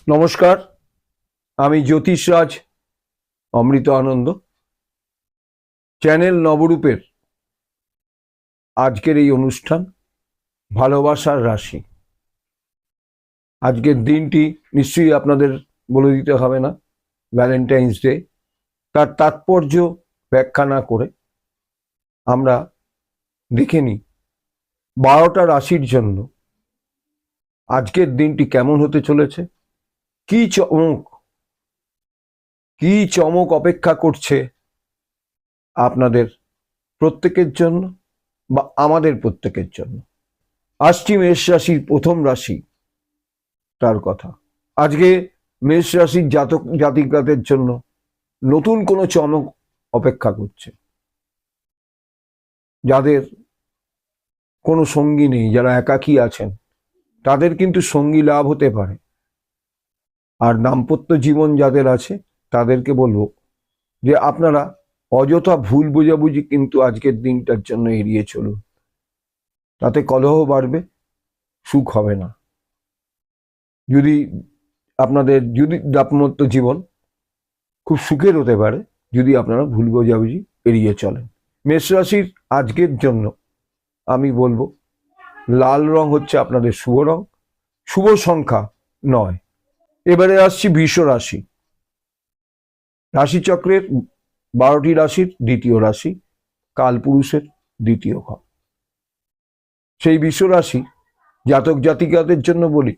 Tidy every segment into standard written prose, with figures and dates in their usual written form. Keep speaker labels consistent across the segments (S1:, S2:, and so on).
S1: নমস্কার, আমি জ্যোতিষরাজ অমৃত আনন্দ। চ্যানেল নবরূপের আজকের এই অনুষ্ঠান ভালোবাসার রাশি। আজকের দিনটি নিশ্চয়ই আপনাদের বলে দিতে হবে না, ভ্যালেন্টাইন্স ডে। তার তাৎপর্য ব্যাখ্যা না করে আমরা দেখে নিই 12টা রাশির জন্য আজকের দিনটি কেমন হতে চলেছে, কি চমক অপেক্ষা করছে আপনাদের প্রত্যেকের জন্য বা আমাদের প্রত্যেকের জন্য। আসছি মেষ রাশির প্রথম রাশি, তার কথা। আজকে মেষ রাশির জাতক জাতিকাদের জন্য নতুন কোনো চমক অপেক্ষা করছে। যাদের কোনো সঙ্গী নেই, যারা একাকী আছেন, তাদের কিন্তু সঙ্গী লাভ হতে পারে। আর দাম্পত্য জীবন যাদের আছে তাদেরকে বলবো যে আপনারা অযথা ভুল বোঝাবুঝি কিন্তু আজকের দিনটার জন্য এড়িয়ে চলুন। তাতে কলহ বাড়বে, সুখ হবে না। যদি দাম্পত্য জীবন খুব সুখের হতে পারে যদি আপনারা ভুল বোঝাবুঝি এড়িয়ে চলেন। মেষ রাশির আজকের জন্য আমি বলবো লাল রং হচ্ছে আপনাদের শুভ রং, শুভ সংখ্যা 9। এবারে আসছি বৃষ রাশি। রাশিচক্রের 12টি রাশির দ্বিতীয় রাশি, কালপুরুষের দ্বিতীয় ঘর। সেই বৃষ রাশি জাতক জাতিকাদের জন্য বলি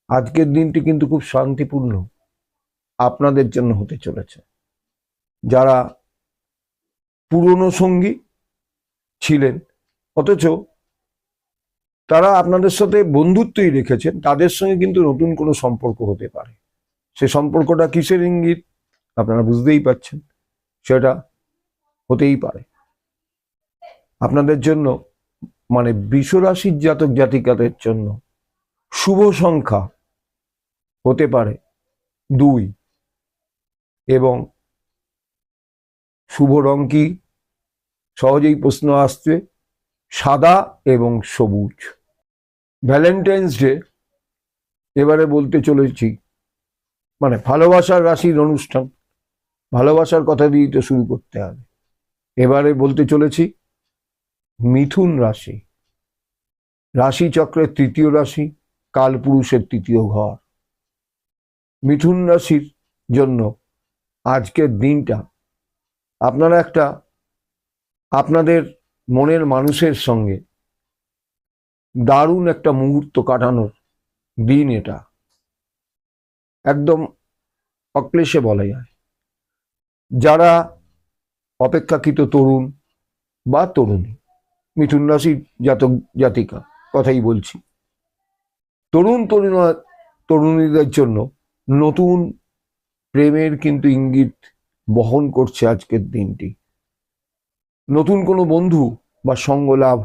S1: আজকের দিনটি কিন্তু খুব শান্তিপূর্ণ আপনাদের জন্য হতে চলেছে। যারা পুরনো সঙ্গী ছিলেন অথচ তারা আপনাদের সাথে বন্ধুত্বই রেখেছেন, তাদের সঙ্গে কিন্তু নতুন কোনো সম্পর্ক হতে পারে। সে সম্পর্কটা কিসের ইঙ্গিত আপনারা বুঝতেই পারছেন, সেটা হতেই পারে আপনাদের জন্য। মানে বৃষ রাশির জাতক জাতিকাদের জন্য শুভ সংখ্যা হতে পারে 2 এবং শুভ রং কি, সহজেই প্রশ্ন আসছে, সাদা এবং সবুজ। ভ্যালেন্টাইন্স ডে এবারে বলতে চলেছি, মানে ভালোবাসার রাশির অনুষ্ঠান, ভালোবাসার কথা দিয়েই তো শুরু করতে হবে। এবারে বলতে চলেছি মিথুন রাশি। রাশিচক্রের তৃতীয় রাশি, কালপুরুষের তৃতীয় ঘর। মিথুন রাশির জন্য আজকের দিনটা আপনারা আপনাদের মনের মানুষের সঙ্গে দারুণ একটা মুহূর্ত কাটানোর দিন। এটা একদম অক্লেশে বলা যায়। যারা অপেক্ষাকৃত তরুণ বা তরুণী, মিথুন রাশির জাতক জাতিকা কথাই বলছি, তরুণীদের জন্য নতুন প্রেমের কিন্তু ইঙ্গিত বহন করছে আজকের দিনটি। নতুন কোনো বন্ধু বা সঙ্গ লাভ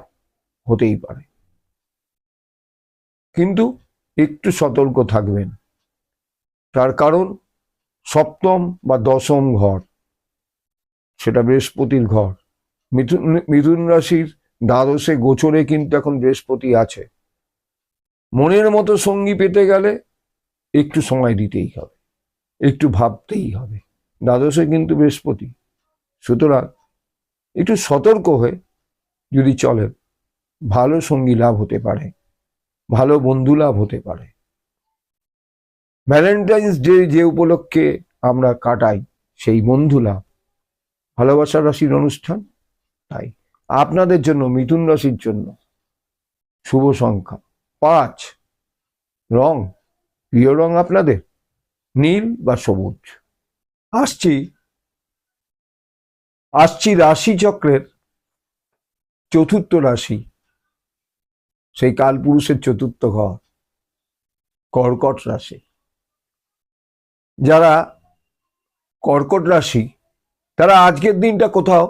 S1: হতেই পারে, কিন্তু একটু সতর্ক থাকবেন। তার কারণ সপ্তম বা দশম ঘর, সেটা বৃহস্পতির ঘর। মিথুন রাশির দ্বাদশে গোচরে কিন্তু এখন বৃহস্পতি আছে। মনের মতো সঙ্গী পেতে গেলে একটু সময় দিতেই হবে, একটু ভাবতেই হবে। দ্বাদশে কিন্তু বৃহস্পতি, সুতরাং একটু সতর্ক হয়ে যদি চলেন ভালো সঙ্গী লাভ হতে পারে, ভালো বন্ধু লাভ হতে পারে। ভ্যালেন্টাইন্স ডে যে উপলক্ষে আমরা কাটাই, সেই বন্ধু লাভ, ভালোবাসার রাশির অনুষ্ঠান। তাই আপনাদের জন্য, মিথুন রাশির জন্য শুভ সংখ্যা 5, রং প্রিয় রং আপনাদের নীল বা সবুজ। আসছি রাশিচক্রের চতুর্থ রাশি, সেই কালপুরুষের চতুর্থ ঘর, কর্কট রাশি। যারা কর্কট রাশি তারা আজকের দিনটা কোথাও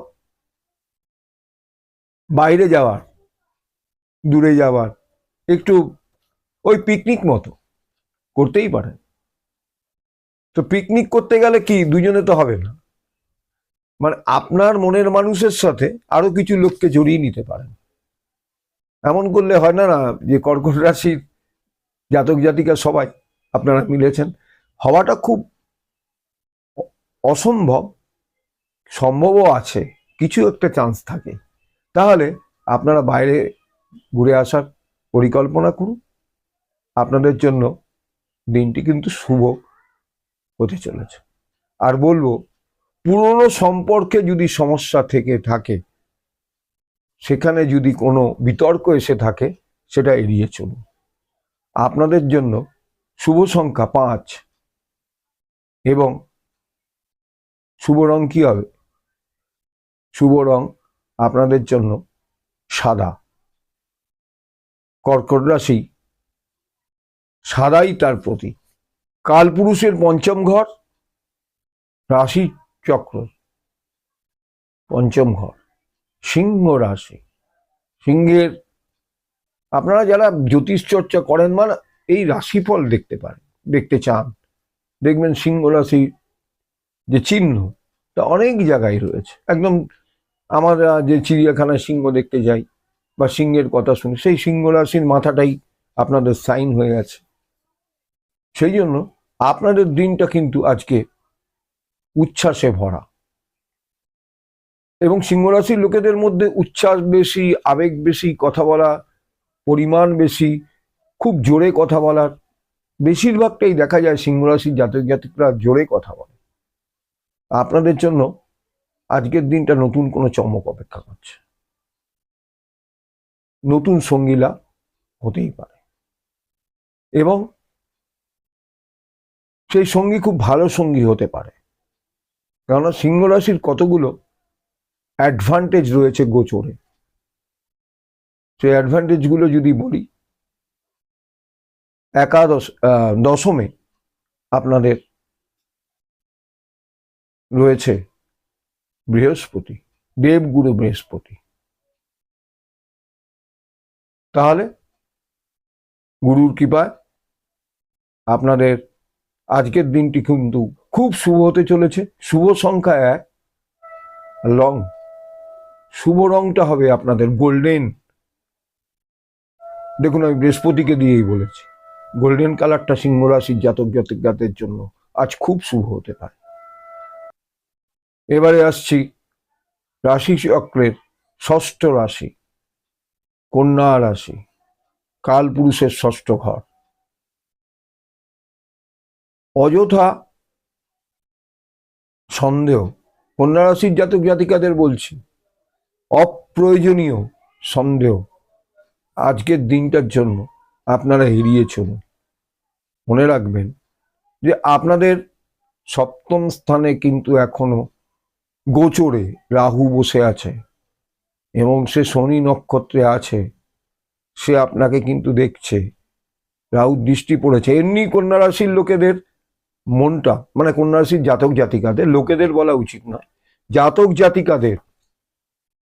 S1: বাইরে যাওয়ার, দূরে যাওয়ার, একটু ওই পিকনিক মতো করতেই পারেন। তো পিকনিক করতে গেলে কি দুজনে তো হবে না, মানে আপনার মনের মানুষের সাথে আরো কিছু লোককে জড়িয়ে নিতে পারেন। এমন করলে হয় না যে কর্কট রাশির জাতক জাতিকা সবাই আপনারা মিলেছেন, হওয়াটা খুব অসম্ভব, সম্ভবও আছে, কিছু একটা চান্স থাকে। তাহলে আপনারা বাইরে ঘুরে আসার পরিকল্পনা করুন। আপনাদের জন্য দিনটি কিন্তু শুভ হতে চলেছে। আর বলবো, পুরনো সম্পর্কে যদি সমস্যা থেকে থাকে, সেখানে যদি কোনো বিতর্ক এসে থাকে, সেটা এড়িয়ে চলুন। আপনাদের জন্য শুভ সংখ্যা 5 এবং শুভ রং কি হবে? শুভ রং আপনাদের জন্য সাদা। কর্কট রাশি, সাদাই তার প্রতীক। কালপুরুষের পঞ্চম ঘর, রাশি চক্র পঞ্চম ঘর, সিংহ রাশি। সিংহের, আপনারা যারা জ্যোতিষ চর্চা করেন, মানে এই রাশিফল দেখতে পারেন, দেখতে চান, দেখবেন সিংহ রাশির যে চিহ্ন তা অনেক জায়গায় রয়েছে। একদম আমরা যে চিড়িয়াখানায় সিংহ দেখতে যাই বা সিংহের কথা শুনি, সেই সিংহ রাশির মাথাটাই আপনাদের সাইন হয়ে গেছে। সেই জন্য আপনাদের দিনটা কিন্তু আজকে উচ্ছ্বাসে ভরা, এবং সিংহ রাশির লোকেদের মধ্যে উচ্ছ্বাস বেশি, আবেগ বেশি, কথা বলা পরিমাণ বেশি, খুব জোরে কথা বলার, বেশিরভাগটাই দেখা যায় সিংহ রাশির জাতক জাতিকরা জোরে কথা বলে। আপনাদের জন্য আজকের দিনটা নতুন কোনো চমক অপেক্ষা করছে, নতুন সঙ্গীলা হতেই পারে, এবং সেই সঙ্গী খুব ভালো সঙ্গী হতে পারে। কেননা সিংহ রাশির কতগুলো অ্যাডভান্টেজ রয়েছে গোচরে। সেই অ্যাডভান্টেজগুলো যদি বলি, দশমে আপনাদের রয়েছে বৃহস্পতি, দেবগুরু বৃহস্পতি। তাহলে গুরুর কৃপায় আপনাদের আজকের দিনটি কিন্তু খুব শুভ হতে চলেছে। শুভ সংখ্যা 1, রং, শুভ রংটা হবে আপনাদের গোল্ডেন। দেখুন, আমি বৃহস্পতিকে দিয়েই বলেছি, গোল্ডেন কালারটা সিংহ রাশির জাতক জাতিকাদের জন্য আজ খুব শুভ হতে পারে। এবারে আসছি রাশি চক্রের ষষ্ঠ রাশি, কন্যা রাশি, কালপুরুষের ষষ্ঠ ঘর। অযথা সন্দেহ, কন্যা রাশির জাতক জাতিকাদের বলছি, অপ্রয়োজনীয় সন্দেহ আজকের দিনটার জন্য আপনারা এড়িয়ে চলুন। মনে রাখবেন যে আপনাদের সপ্তম স্থানে কিন্তু এখনো গোচরে রাহু বসে আছে, এবং সে শনি নক্ষত্রে আছে। সে আপনাকে কিন্তু দেখছে, রাহুর দৃষ্টি পড়েছে। এমনি কন্যা রাশির লোকেদের মনটা, মানে কন্যা রাশির জাতক জাতিকাদের, লোকেদের বলা উচিত নয়, জাতক জাতিকাদের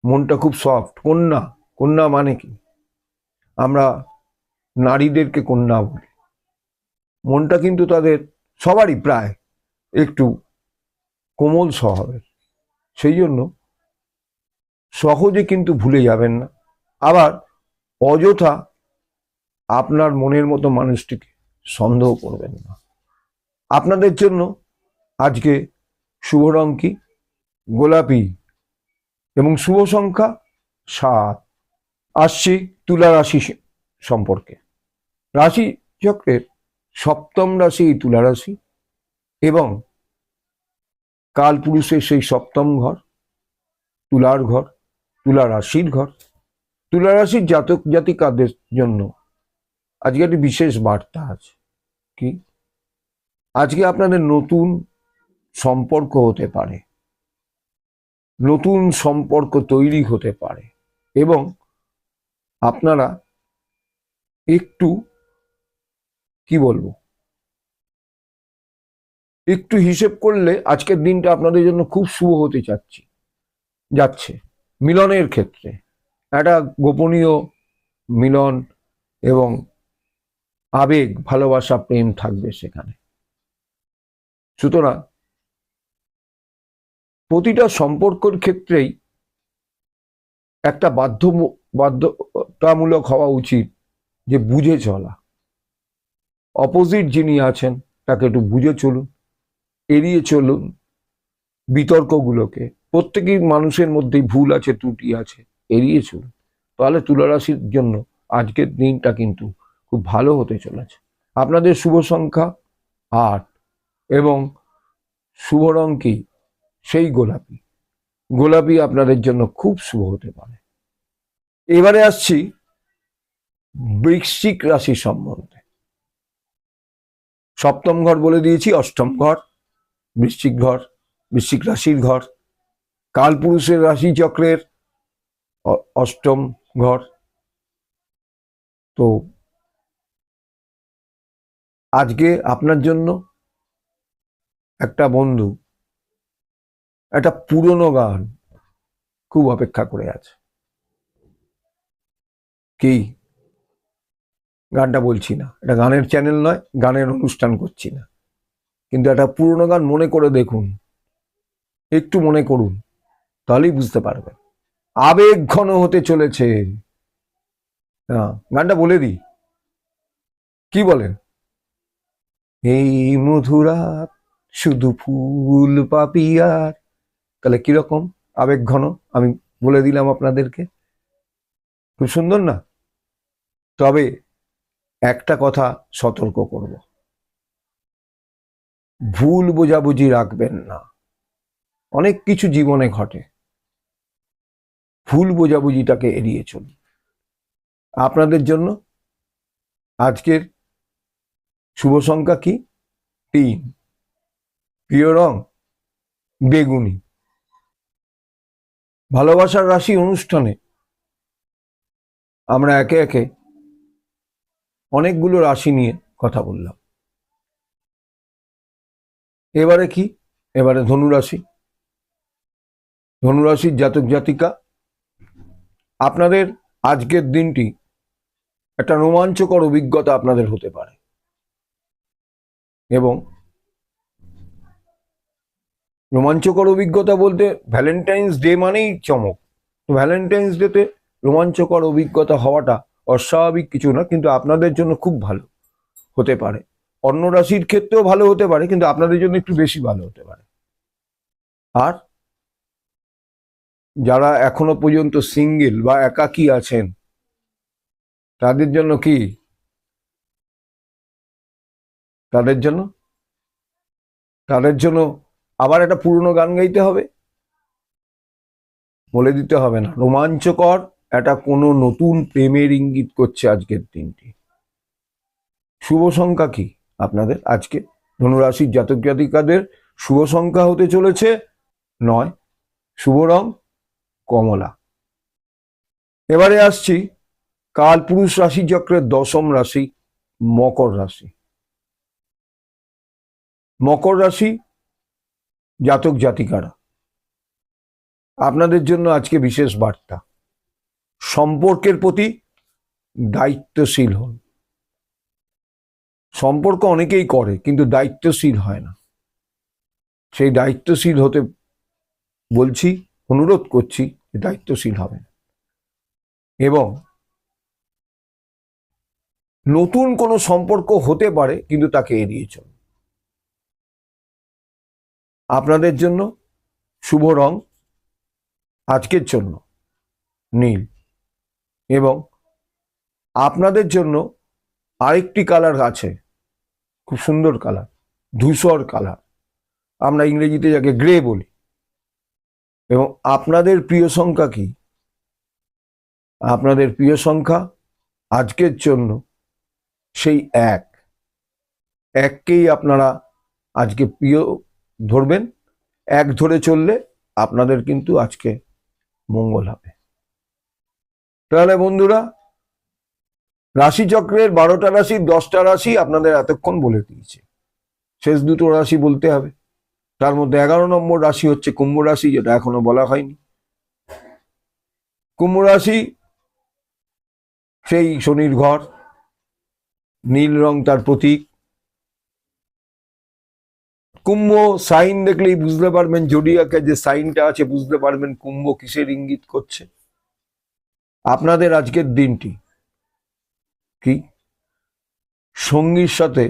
S1: মনটা খুব সফট। কন্যা, কন্যা মানে কি? আমরা নারীদেরকে কন্যা বলি। মনটা কিন্তু তাদের সবারই প্রায় একটু কোমল স্বভাবের। সেই জন্য সহজে কিন্তু ভুলে যাবেন না। আবার অযথা আপনার মনের মতো মানুষটিকে সন্দেহ করবেন না। আপনাদের জন্য আজকে শুভ রং কি? গোলাপি, এবং শুভ সংখ্যা 7। আসছি তুলা রাশি সম্পর্কে। রাশি চক্রের সপ্তম রাশি তুলা রাশি, এবং কালপুরুষের সেই সপ্তম ঘর, তুলার ঘর, তুলা রাশির ঘর। তুলা রাশির জাতক জাতিকাদের জন্য আজকে একটি বিশেষ বার্তা আছে। কি? আজকে আপনাদের নতুন সম্পর্ক হতে পারে, নতুন সম্পর্ক তৈরি হতে পারে, এবং আপনারা একটু, কি বলবো, একটু হিসেব করলে আজকের দিনটা আপনাদের জন্য খুব শুভ হতে যাচ্ছে। মিলনের ক্ষেত্রে একটা গোপনীয় মিলন এবং আবেগ, ভালোবাসা, প্রেম থাকবে সেখানে। সুতরাং প্রতিটা সম্পর্কের ক্ষেত্রেই একটা বাধ্যতামূলক হওয়া উচিত যে বুঝে চলা। অপোজিট যিনি আছেন তাকে একটু বুঝে চলুন, এড়িয়ে চলুন বিতর্কগুলোকে। প্রত্যেকই মানুষের মধ্যেই ভুল আছে, ত্রুটি আছে, এড়িয়ে চলুন। তাহলে তুলা রাশির জন্য আজকের দিনটা কিন্তু খুব ভালো হতে চলেছে। আপনাদের শুভ সংখ্যা 8 এবং শুভ রং কি? সেই গোলাপি। গোলাপি আপনাদের জন্য খুব শুভ হতে পারে। এবারে আসছি বৃশ্চিক রাশি সম্বন্ধে। সপ্তম ঘর বলে দিয়েছি, অষ্টম ঘর বৃশ্চিক ঘর, বৃশ্চিক রাশির ঘর, কালপুরুষের রাশি চক্রের অষ্টম ঘর। তো আজকে আপনার জন্য একটা বন্ধু একটা পুরনো গান খুব অপেক্ষা করে আছে। কি গানটা বলছি না, এটা গানের চ্যানেল নয়, গানের অনুষ্ঠান করছি না, কিন্তু একটা পুরনো গান মনে করে দেখুন, একটু মনে করুন, তাহলেই বুঝতে পারবেন। আবেগ ঘন হতে চলেছে। গানটা বলে দিই, কি বলেন? এই মধুরাত শুধু ফুল পাপিয়ার। তাহলে কিরকম আবেগ ঘন আমি বলে দিলাম আপনাদেরকে, খুব সুন্দর না? তবে একটা কথা সতর্ক করব, ভুল বোঝাবুঝি রাখবেন না। অনেক কিছু জীবনে ঘটে, ভুল বোঝাবুঝিটাকে এড়িয়ে চলুন। আপনাদের জন্য আজকের শুভ সংখ্যা কি? 3। প্রিয় রং বেগুনি। ভালোবাসার রাশি অনুষ্ঠানে আমরা একে একে অনেকগুলো রাশি নিয়ে কথা বললাম। এবারে কি? এবারে ধনুরাশি। ধনুরাশির জাতক জাতিকা, আপনাদের আজকের দিনটি একটা রোমাঞ্চকর অভিজ্ঞতা আপনাদের হতে পারে। এবং রোমাঞ্চকর অভিজ্ঞতা বলতে ভ্যালেন্টাইন্স ডে মানেই চমক। ভ্যালেন্টাইন্স ডেতে রোমাঞ্চকর অভিজ্ঞতা হওয়াটা অস্বাভাবিক কিছু না, কিন্তু আপনাদের জন্য খুব ভালো হতে পারে। অন্য রাশির ক্ষেত্রেও ভালো হতে পারে, কিন্তু আপনাদের জন্য একটু বেশি ভালো হতে পারে। আর যারা এখনো পর্যন্ত সিঙ্গেল বা একাকী আছেন, তাদের জন্য কি? তাদের জন্য আবার একটা পুরনো গান গাইতে হবে? বলে দিতে হবে না, রোমাঞ্চকর একটা কোনো নতুন প্রেমের ইঙ্গিত করছে আজকের দিনটি। শুভ সংখ্যা কি আপনাদের আজকে? ধনুরাশির জাতক জাতিকাদের শুভ সংখ্যা হতে চলেছে 9। শুভ রং কমলা। এবারে আসছি কালপুরুষ রাশি চক্রের 10ম রাশি মকর রাশি। মকর রাশি জাতক জাতিকারা, আপনাদের জন্য আজকে বিশেষ বার্তা। সম্পর্কের প্রতি দায়িত্বশীল হন। সম্পর্ক অনেকেই করে, কিন্তু দায়িত্বশীল হয় না। সেই দায়িত্বশীল হতে বলছি, অনুরোধ করছি, দায়িত্বশীল হবেন। এবং নতুন কোনো সম্পর্ক হতে পারে, কিন্তু তাকে এড়িয়ে চলুন। আপনাদের জন্য শুভ রং আজকের জন্য নীল। এবং আপনাদের জন্য আরেকটি কালার আছে, খুব সুন্দর কালার, ধূসর কালার, আমরা ইংরেজিতে যাকে গ্রে বলি। এবং আপনাদের প্রিয় সংখ্যা কি? আপনাদের প্রিয় সংখ্যা আজকের জন্য সেই 1। এককেই আপনারা আজকে প্রিয় ধরবেন। 1 ধরে চললে আপনাদের কিন্তু আজকে মঙ্গল হবে। তাহলে বন্ধুরা, রাশিচক্রের 12টা রাশি 10টা রাশি আপনাদের এতক্ষণ বলে দিয়েছে। শেষ দুটো রাশি বলতে হবে। তার মধ্যে 11 নম্বর রাশি হচ্ছে কুম্ভ রাশি, যেটা এখনো বলা হয়নি। কুম্ভ রাশি সেই শনির ঘর, নীল রং তার প্রতীক। কুম্ভ সাইন দেখলেই বুঝতে পারবেন, জোডিয়াকে যে সাইনটা আছে বুঝতে পারবেন কুম্ভ কিসের ইঙ্গিত করছে। আপনাদের আজকের দিনটি কি? সঙ্গীর সাথে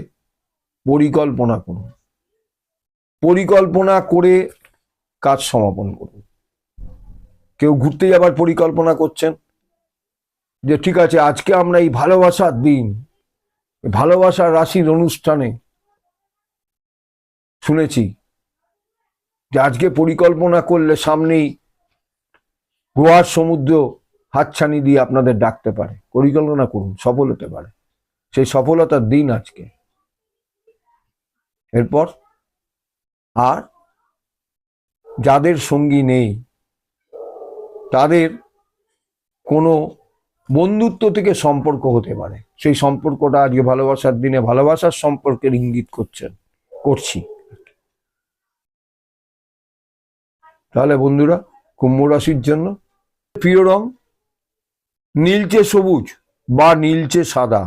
S1: পরিকল্পনা করুন, পরিকল্পনা করে কাজ সমাপন করুন। কেউ ঘুরতে যাবার পরিকল্পনা করছেন, যে ঠিক আছে আজকে আমরা এই ভালোবাসার দিন, ভালোবাসার রাশির অনুষ্ঠানে শুনেছি যে আজকে পরিকল্পনা করলে সামনেই গোয়ার সমুদ্র হাতছানি দিয়ে আপনাদের ডাকতে পারে। পরিকল্পনা করুন, সফল হতে পারে, সেই সফলতার দিন আজকে। এরপর আর যাদের সঙ্গী নেই তাদের কোনো বন্ধুত্ব থেকে সম্পর্ক হতে পারে, সেই সম্পর্কটা আজকে ভালোবাসার দিনে ভালোবাসার সম্পর্কের ইঙ্গিত করছি। তাহলে বন্ধুরা, কুম্ভ রাশির জন্য প্রিয় রং নীলচে সবুজ বা নীলচে সাদা।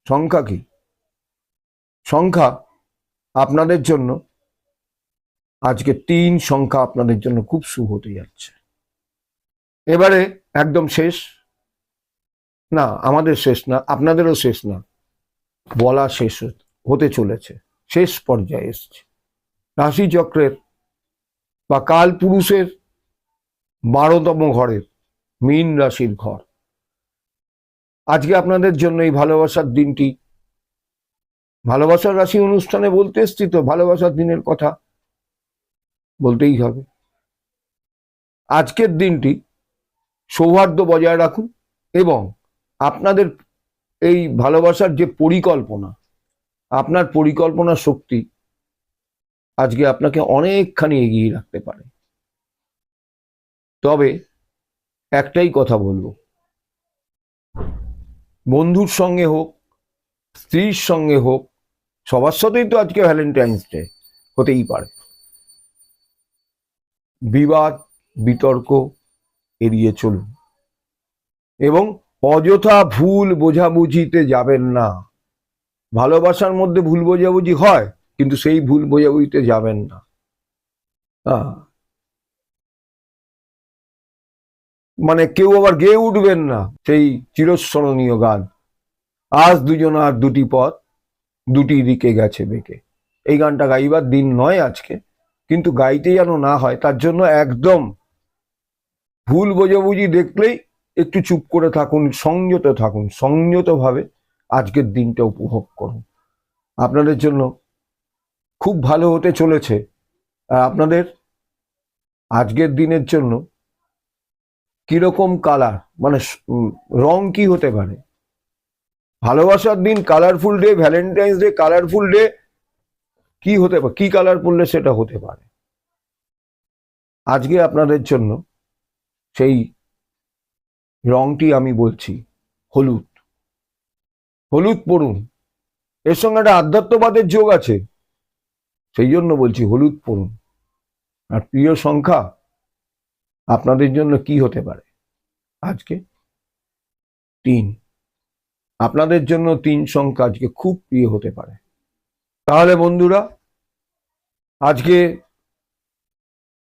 S1: সংখ্যা কি? সংখ্যা আপনাদের জন্য আজকে 3 সংখ্যা আপনাদের জন্য খুব শুভ হতে যাচ্ছে। এবারে একদম শেষ না, আমাদের শেষ না, আপনাদেরও শেষ না, বলা শেষ হতে চলেছে, শেষ পর্যায়ে এসছে। রাশিচক্রের বা কাল পুরুষের 12তম ঘরের মীন রাশির ঘর। আজকে আপনাদের জন্য এই ভালোবাসার দিনটি, ভালোবাসার রাশি অনুষ্ঠানে বলতে এসছি তো, ভালোবাসার দিনের কথা বলতেই হবে। আজকের দিনটি সৌহার্দ্য বজায় রাখুন এবং আপনাদের এই ভালোবাসার যে পরিকল্পনা, আপনার পরিকল্পনা শক্তি আজকে আপনাকে অনেকখানি এগিয়ে রাখতে পারে। তবে একটাই কথা বলবো, বন্ধুর সঙ্গে হোক, স্ত্রীর সঙ্গে হোক, সবার সাথেই তো আজকে ভ্যালেন্টাইন্স ডে, হতেই পারে, বিবাদ বিতর্ক এড়িয়ে চলুন এবং অযথা ভুল বোঝাবুঝিতে যাবেন না। ভালোবাসার মধ্যে ভুল বোঝাবুঝি হয়, কিন্তু সেই ভুল বোঝাবুঝিতে যাবেন না। মানে কেউ আবার গেয়ে উঠবেন না সেই চিরস্মরণীয় গান, আজ দুজনার দুটি পথ দুটি দিকে গেছে বেঁকে। এই গানটা গাইবার দিন নয় আজকে, কিন্তু গাইতে যেন না হয় তার জন্য একদম ভুল বোঝাবুঝি দেখলেই একটু চুপ করে থাকুন, সংযত থাকুন, সংযতভাবে আজকের দিনটা উপভোগ করুন। আপনাদের জন্য খুব ভালো হতে চলেছে। আর আপনাদের আজকের দিনের জন্য কিরকম কালার, মানে রং কি হতে পারে? ভালোবাসার দিন, colourful day, Valentine's day, colourful day কি হতে পারে? কি কালার পরলে সেটা হতে পারে? আজকে আপনাদের জন্য সেই রংটি আমি বলছি হলুদ। হলুদ পরুন, এর সঙ্গে একটা আধ্যাত্মবাদের যোগ আছে, সেই জন্য বলছি হলুদ পরুন। আর প্রিয় সংখ্যা আপনাদের জন্য কি হতে পারে আজকে? 3। আপনাদের জন্য 3 সংখ্যা আজকে খুব প্রিয় হতে পারে। তাহলে বন্ধুরা, আজকে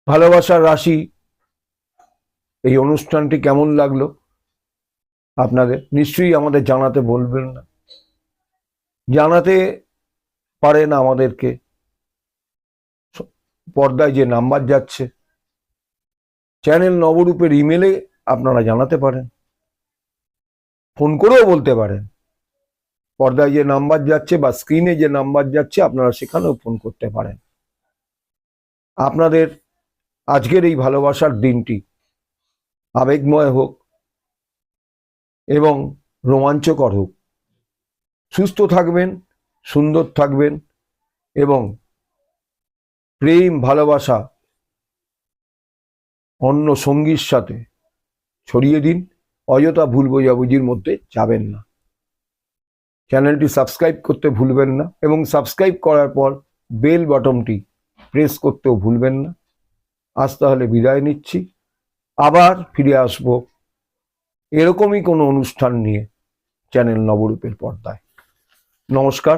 S1: ভালোবাসার রাশি এই অনুষ্ঠানটি কেমন লাগলো আপনাদের? নিশ্চয়ই আমাদের জানাতে বলবেন না। জানাতে পারেন আমাদেরকে, পর্দায় যে নাম্বার যাচ্ছে, চ্যানেল নবরূপের ইমেলে আপনারা জানাতে পারেন, ফোন করেও বলতে পারেন। পর্দায় যে নাম্বার যাচ্ছে বা স্ক্রিনে যে নাম্বার যাচ্ছে, আপনারা সেখানেও ফোন করতে পারেন। আপনাদের আজকের এই ভালোবাসার দিনটি আবেগময় হোক এবং রোমাঞ্চকর হোক। সুস্থ থাকবেন, সুন্দর থাকবেন এবং প্রেম ভালোবাসা অন্য সঙ্গীর সাথে ছড়িয়ে দিন। অযথা ভুল বোঝাবুঝির মধ্যে যাবেন না। চ্যানেলটি সাবস্ক্রাইব করতে ভুলবেন না এবং সাবস্ক্রাইব করার পর বেল বাটনটি প্রেস করতেও ভুলবেন না। আজ তাহলে বিদায় নিচ্ছি, আবার ফিরে আসব এরকমই কোনো অনুষ্ঠান নিয়ে চ্যানেল নবরূপের পর্দায়। নমস্কার।